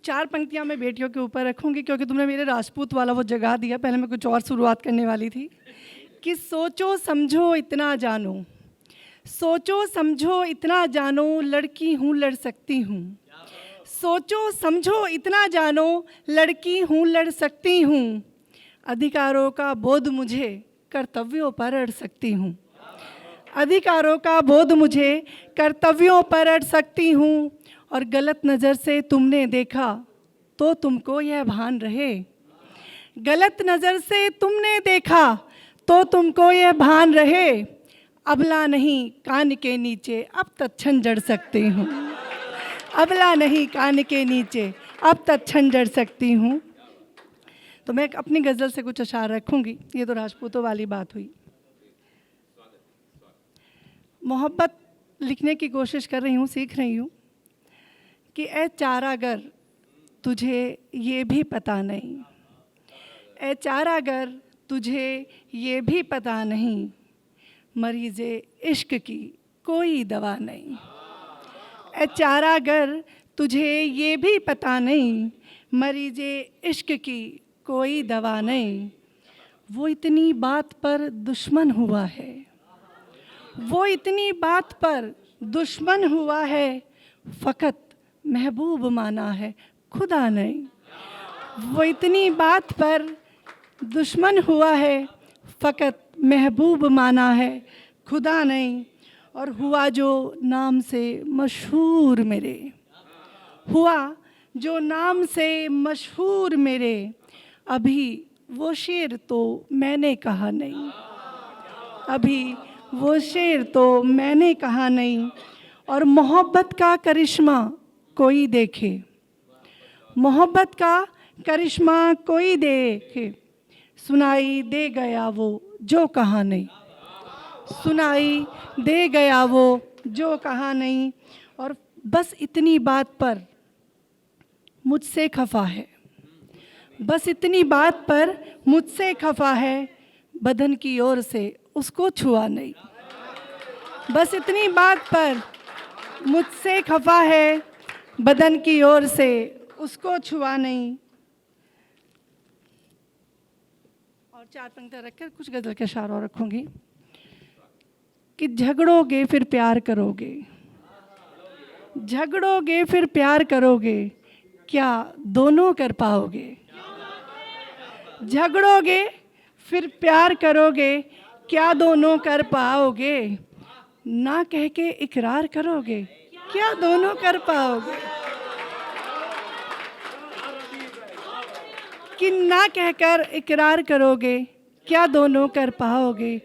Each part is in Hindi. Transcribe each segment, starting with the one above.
4 पंक्तियाँ मैं बेटियों के ऊपर रखूँगी क्योंकि तुमने मेरे राजपूत वाला वो जगा दिया। पहले मैं कुछ और शुरुआत करने वाली थी कि सोचो समझो इतना जानो, सोचो समझो इतना जानो, लड़की हूँ लड़ सकती हूँ। सोचो समझो इतना जानो, लड़की हूँ लड़ सकती हूँ। अधिकारों का बोध मुझे, कर्तव्यों पर अड़ सकती हूँ। अधिकारों का बोध मुझे, कर्तव्यों पर अड़ सकती हूँ। और गलत नज़र से तुमने देखा तो तुमको यह भान रहे, गलत नज़र से तुमने देखा तो तुमको यह भान रहे। अबला नहीं कान के नीचे अब तत्क्षण जड़ सकती हूँ, अबला नहीं कान के नीचे अब तत्क्षण जड़ सकती हूँ। तो मैं अपनी गज़ल से कुछ अशार रखूँगी। ये तो राजपूतों वाली बात हुई। मोहब्बत लिखने की कोशिश कर रही हूँ, सीख रही हूँ कि ए चारागर तुझे ये भी पता नहीं, ए चारागर तुझे ये भी पता नहीं, मरीज़े इश्क की कोई दवा नहीं। ए चारागर तुझे ये भी पता नहीं, मरीज़े इश्क की कोई दवा नहीं। वो इतनी बात पर दुश्मन हुआ है, वो इतनी बात पर दुश्मन हुआ है, फ़कत महबूब माना है खुदा नहीं। वो इतनी बात पर दुश्मन हुआ है, फ़कत महबूब माना है खुदा नहीं। और हुआ जो नाम से मशहूर मेरे, हुआ जो नाम से मशहूर मेरे, अभी वो शेर तो मैंने कहा नहीं, अभी वो शेर तो मैंने कहा नहीं। और मोहब्बत का करिश्मा कोई देखे, मोहब्बत का करिश्मा कोई देखे, सुनाई दे गया वो जो कहा नहीं, सुनाई दे गया वो जो कहा नहीं। और बस इतनी बात पर मुझसे खफा है, बस इतनी बात पर मुझसे खफा है, बदन की ओर से उसको छुआ नहीं। बस इतनी बात पर मुझसे खफा है, बदन की ओर से उसको छुआ नहीं। और 4 पंक्तियाँ रखकर कुछ गज़ल के अशार और रखूँगी कि झगड़ोगे फिर प्यार करोगे, झगड़ोगे फिर प्यार करोगे, क्या दोनों कर पाओगे। झगड़ोगे फिर प्यार करोगे, क्या दोनों कर पाओगे। ना कह के इकरार करोगे, क्या दोनों कर पाओगे। कि ना कहकर इकरार करोगे, क्या दोनों कर पाओगे।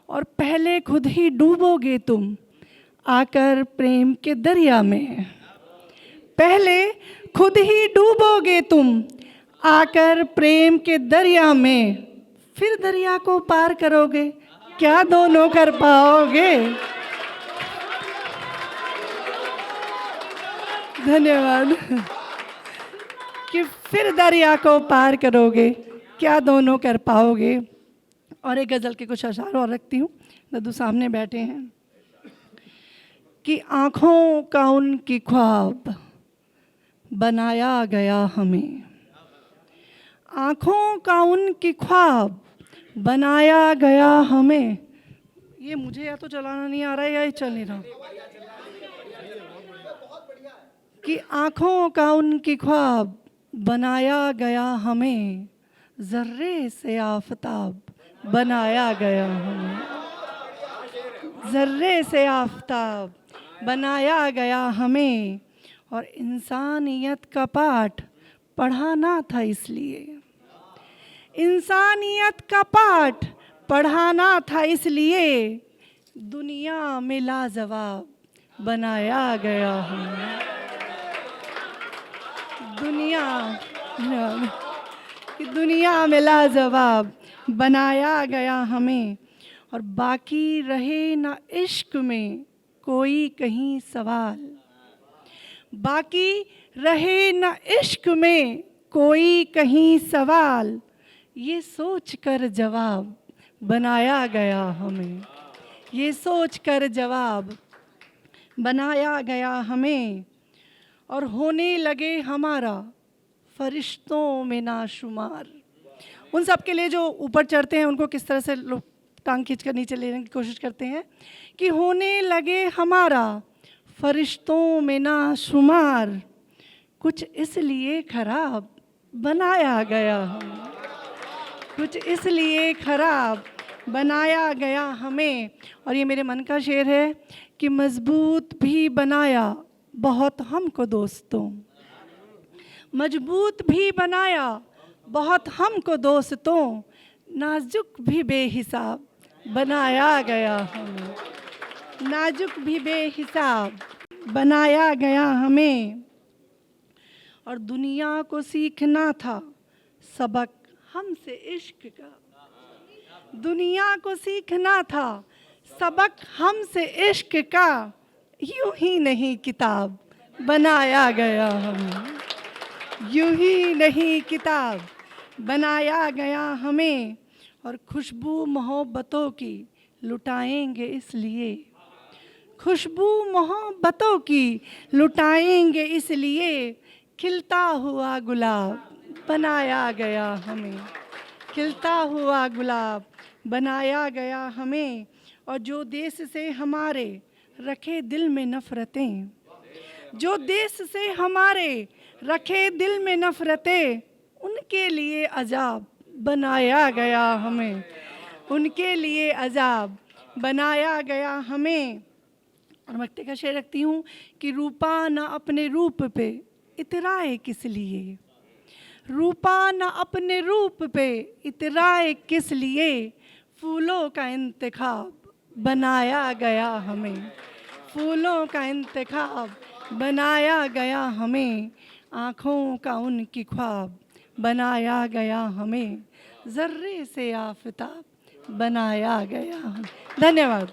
और पहले खुद ही डूबोगे तुम आकर प्रेम के दरिया में, पहले खुद ही डूबोगे तुम आकर प्रेम के दरिया में, फिर दरिया को पार करोगे, क्या दोनों कर पाओगे। धन्यवाद। कि फिर दरिया को पार करोगे, क्या दोनों कर पाओगे। और एक गज़ल के कुछ अशार और रखती हूँ। दद्दू सामने बैठे हैं कि आँखों का उनकी ख्वाब बनाया गया हमें, आँखों का उनकी ख्वाब बनाया गया हमें। ये मुझे या तो चलाना नहीं आ रहा है या ये चल नहीं रहा। कि आँखों का उनकी ख्वाब बनाया गया हमें, ज़र्रे से आफताब बनाया गया हमें, ज़र्रे से आफताब बनाया गया हमें। और इंसानियत का पाठ पढ़ाना था इसलिए, इंसानियत का पाठ पढ़ाना था इसलिए, दुनिया में लाजवाब बनाया गया हमें। दुनिया में लाजवाब बनाया गया हमें। और बाकी रहे ना इश्क में कोई कहीं सवाल, बाकी रहे ना इश्क में कोई कहीं सवाल, ये सोच कर जवाब बनाया गया हमें, ये सोच कर जवाब बनाया गया हमें। और होने लगे हमारा फरिश्तों में ना शुमार। उन सब के लिए जो ऊपर चढ़ते हैं उनको किस तरह से लोग टांग खींच कर नीचे लेने की कोशिश करते हैं कि होने लगे हमारा फरिश्तों में ना शुमार, कुछ इसलिए खराब बनाया गया हमें, कुछ इसलिए खराब बनाया गया हमें। और ये मेरे मन का शेर है कि मजबूत भी बनाया बहुत हमको दोस्तों, मजबूत भी बनाया बहुत हमको दोस्तों, नाजुक भी बेहिसाब बनाया गया हमें, नाजुक भी बेहिसाब बनाया गया हमें। और दुनिया को सीखना था सबक हमसे इश्क का, दुनिया को सीखना था सबक हमसे इश्क का, यूं ही नहीं किताब बनाया गया हमें, यूं ही नहीं किताब बनाया गया हमें। और खुशबू मोहब्बतों की लुटाएंगे इसलिए, खुशबू मोहब्बतों की लुटाएंगे इसलिए, खिलता हुआ गुलाब बनाया गया हमें, खिलता हुआ गुलाब बनाया गया हमें। और जो देश से हमारे रखे दिल में नफ़रतें, जो देश से हमारे रखे दिल में नफ़रतें, उनके लिए अजाब बनाया गया हमें, उनके लिए अजाब बनाया गया हमें। और मक्ते का शेर रखती हूँ कि रूपा न अपने रूप पे इतराए किस लिए, रूपा न अपने रूप पे इतराए किस लिए, फूलों का इंतखाब बनाया गया हमें, फूलों का इंतखाब बनाया गया हमें, आँखों का उनकी ख्वाब बनाया गया हमें, ज़र्रे से आफताब बनाया गया हमें। धन्यवाद।